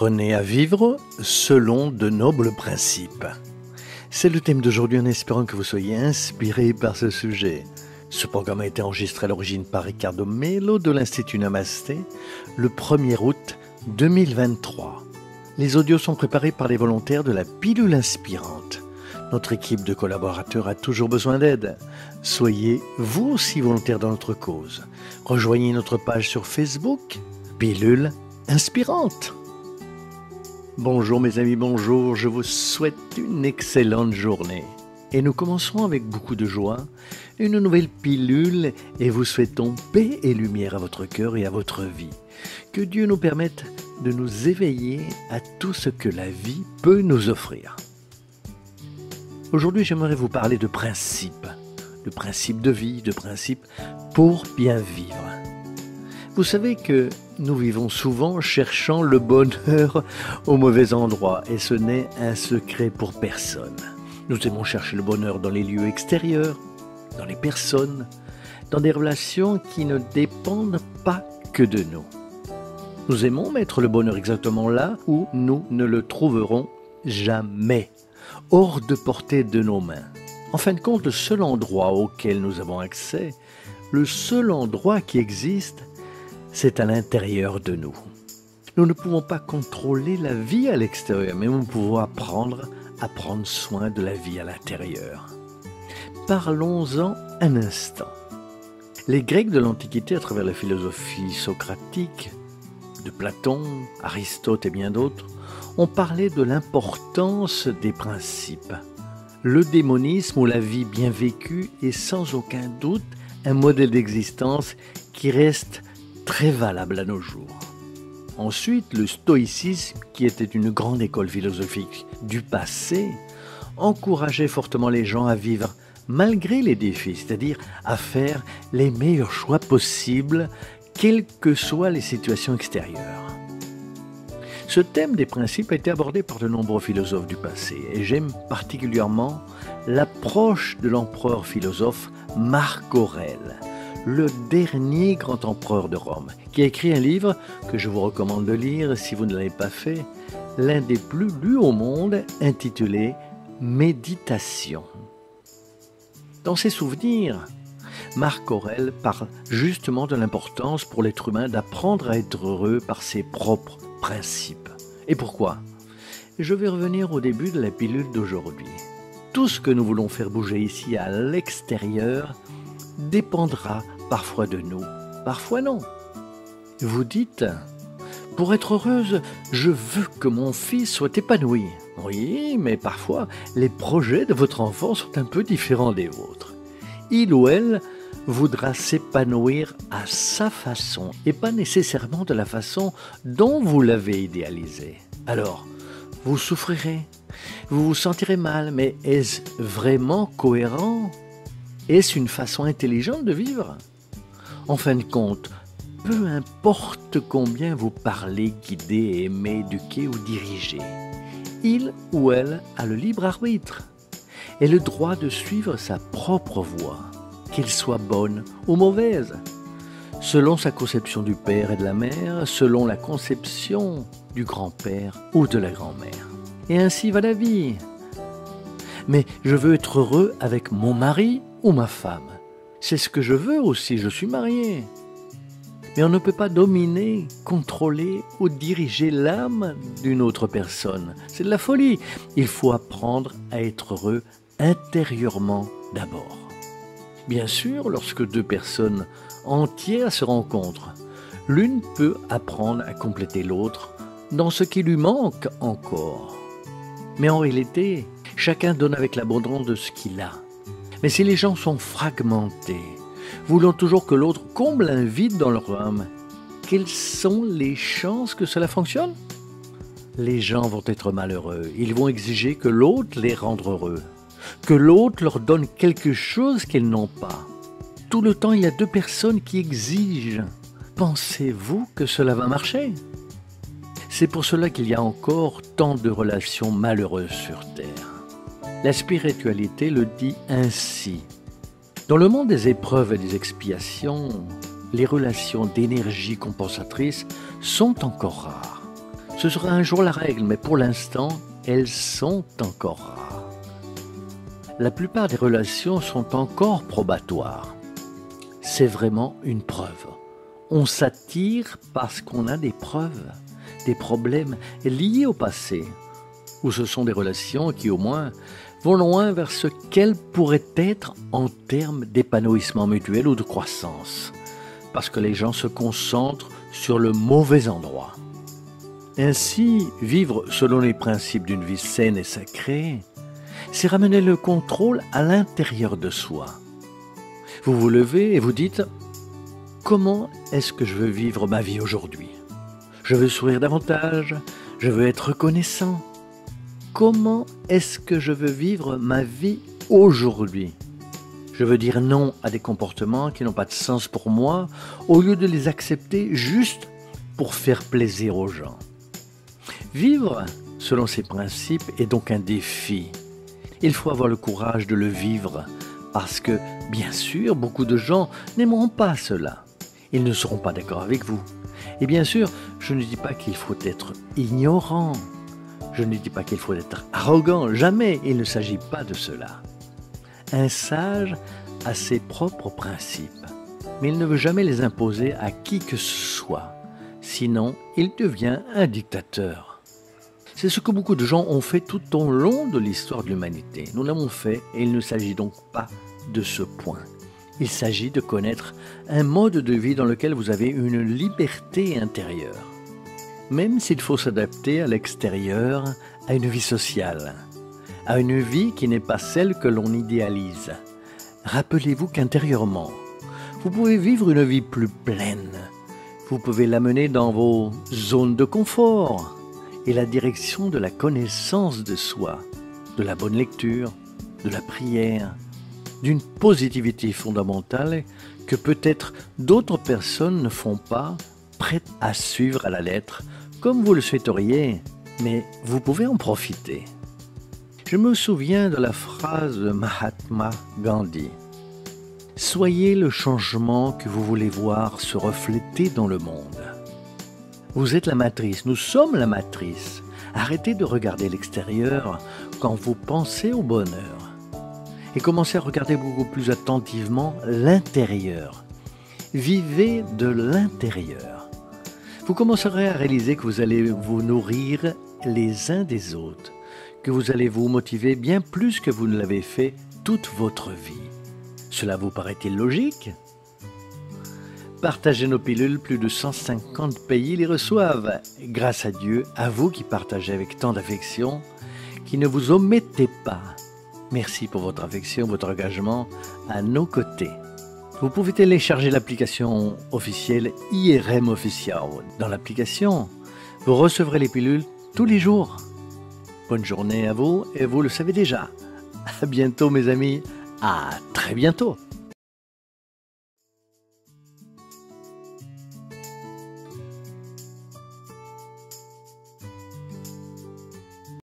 Apprenez à vivre selon de nobles principes. C'est le thème d'aujourd'hui en espérant que vous soyez inspirés par ce sujet. Ce programme a été enregistré à l'origine par Ricardo Melo de l'Institut Namasté le 1er août 2023. Les audios sont préparés par les volontaires de la pilule inspirante. Notre équipe de collaborateurs a toujours besoin d'aide. Soyez vous aussi volontaires dans notre cause. Rejoignez notre page sur Facebook, Pilule inspirante. Bonjour mes amis, bonjour, je vous souhaite une excellente journée. Et nous commençons avec beaucoup de joie, une nouvelle pilule et vous souhaitons paix et lumière à votre cœur et à votre vie. Que Dieu nous permette de nous éveiller à tout ce que la vie peut nous offrir. Aujourd'hui, j'aimerais vous parler de principes de vie, de principes pour bien vivre. Vous savez que nous vivons souvent cherchant le bonheur au mauvais endroit et ce n'est un secret pour personne. Nous aimons chercher le bonheur dans les lieux extérieurs, dans les personnes, dans des relations qui ne dépendent pas que de nous. Nous aimons mettre le bonheur exactement là où nous ne le trouverons jamais, hors de portée de nos mains. En fin de compte, le seul endroit auquel nous avons accès, le seul endroit qui existe, c'est à l'intérieur de nous. Nous ne pouvons pas contrôler la vie à l'extérieur, mais nous pouvons apprendre à prendre soin de la vie à l'intérieur. Parlons-en un instant. Les Grecs de l'Antiquité, à travers la philosophie socratique, de Platon, Aristote et bien d'autres, ont parlé de l'importance des principes. Le démonisme ou la vie bien vécue est sans aucun doute un modèle d'existence qui reste très valable à nos jours. Ensuite, le stoïcisme, qui était une grande école philosophique du passé, encourageait fortement les gens à vivre malgré les défis, c'est-à-dire à faire les meilleurs choix possibles, quelles que soient les situations extérieures. Ce thème des principes a été abordé par de nombreux philosophes du passé et j'aime particulièrement l'approche de l'empereur philosophe Marc Aurèle, le dernier grand empereur de Rome, qui a écrit un livre que je vous recommande de lire si vous ne l'avez pas fait, l'un des plus lus au monde, intitulé « Méditation ». Dans ses souvenirs, Marc Aurèle parle justement de l'importance pour l'être humain d'apprendre à être heureux par ses propres principes. Et pourquoi ? Je vais revenir au début de la pilule d'aujourd'hui. Tout ce que nous voulons faire bouger ici à l'extérieur dépendra parfois de nous, parfois non. Vous dites, pour être heureuse, je veux que mon fils soit épanoui. Oui, mais parfois, les projets de votre enfant sont un peu différents des vôtres. Il ou elle voudra s'épanouir à sa façon et pas nécessairement de la façon dont vous l'avez idéalisé. Alors, vous souffrirez, vous vous sentirez mal, mais est-ce vraiment cohérent ? Est-ce une façon intelligente de vivre ? En fin de compte, peu importe combien vous parlez, guidez, aimez, éduquez ou dirigez, il ou elle a le libre arbitre et le droit de suivre sa propre voie, qu'elle soit bonne ou mauvaise, selon sa conception du père et de la mère, selon la conception du grand-père ou de la grand-mère. Et ainsi va la vie. Mais je veux être heureux avec mon mari ou ma femme. C'est ce que je veux aussi, je suis marié. Mais on ne peut pas dominer, contrôler ou diriger l'âme d'une autre personne. C'est de la folie. Il faut apprendre à être heureux intérieurement d'abord. Bien sûr, lorsque deux personnes entières se rencontrent, l'une peut apprendre à compléter l'autre dans ce qui lui manque encore. Mais en réalité, chacun donne avec l'abondance de ce qu'il a. Mais si les gens sont fragmentés, voulant toujours que l'autre comble un vide dans leur âme, quelles sont les chances que cela fonctionne ? Les gens vont être malheureux. Ils vont exiger que l'autre les rende heureux, que l'autre leur donne quelque chose qu'ils n'ont pas. Tout le temps, il y a deux personnes qui exigent. Pensez-vous que cela va marcher ? C'est pour cela qu'il y a encore tant de relations malheureuses sur Terre. La spiritualité le dit ainsi. Dans le monde des épreuves et des expiations, les relations d'énergie compensatrice sont encore rares. Ce sera un jour la règle, mais pour l'instant, elles sont encore rares. La plupart des relations sont encore probatoires. C'est vraiment une preuve. On s'attire parce qu'on a des preuves, des problèmes liés au passé, ou ce sont des relations qui, au moins, vont loin vers ce qu'elles pourraient être en termes d'épanouissement mutuel ou de croissance, parce que les gens se concentrent sur le mauvais endroit. Ainsi, vivre selon les principes d'une vie saine et sacrée, c'est ramener le contrôle à l'intérieur de soi. Vous vous levez et vous dites « Comment est-ce que je veux vivre ma vie aujourd'hui ? Je veux sourire davantage, je veux être reconnaissant. Comment est-ce que je veux vivre ma vie aujourd'hui ? Je veux dire non à des comportements qui n'ont pas de sens pour moi, au lieu de les accepter juste pour faire plaisir aux gens. » Vivre selon ces principes est donc un défi. Il faut avoir le courage de le vivre, parce que, bien sûr, beaucoup de gens n'aimeront pas cela. Ils ne seront pas d'accord avec vous. Et bien sûr, je ne dis pas qu'il faut être ignorant. Je ne dis pas qu'il faut être arrogant. Jamais, il ne s'agit pas de cela. Un sage a ses propres principes, mais il ne veut jamais les imposer à qui que ce soit. Sinon, il devient un dictateur. C'est ce que beaucoup de gens ont fait tout au long de l'histoire de l'humanité. Nous l'avons fait et il ne s'agit donc pas de ce point. Il s'agit de connaître un mode de vie dans lequel vous avez une liberté intérieure. Même s'il faut s'adapter à l'extérieur, à une vie sociale, à une vie qui n'est pas celle que l'on idéalise. Rappelez-vous qu'intérieurement, vous pouvez vivre une vie plus pleine. Vous pouvez l'amener dans vos zones de confort et la direction de la connaissance de soi, de la bonne lecture, de la prière, d'une positivité fondamentale que peut-être d'autres personnes ne font pas, prêtes à suivre à la lettre, comme vous le souhaiteriez, mais vous pouvez en profiter. Je me souviens de la phrase de Mahatma Gandhi. « Soyez le changement que vous voulez voir se refléter dans le monde. » Vous êtes la matrice, nous sommes la matrice. Arrêtez de regarder l'extérieur quand vous pensez au bonheur. Et commencez à regarder beaucoup plus attentivement l'intérieur. Vivez de l'intérieur. Vous commencerez à réaliser que vous allez vous nourrir les uns des autres, que vous allez vous motiver bien plus que vous ne l'avez fait toute votre vie. Cela vous paraît-il logique ? Partagez nos pilules, plus de 150 pays les reçoivent. Grâce à Dieu, à vous qui partagez avec tant d'affection, qui ne vous omettez pas. Merci pour votre affection, votre engagement à nos côtés. Vous pouvez télécharger l'application officielle IRM Official. Dans l'application, vous recevrez les pilules tous les jours. Bonne journée à vous et vous le savez déjà. À bientôt mes amis, à très bientôt.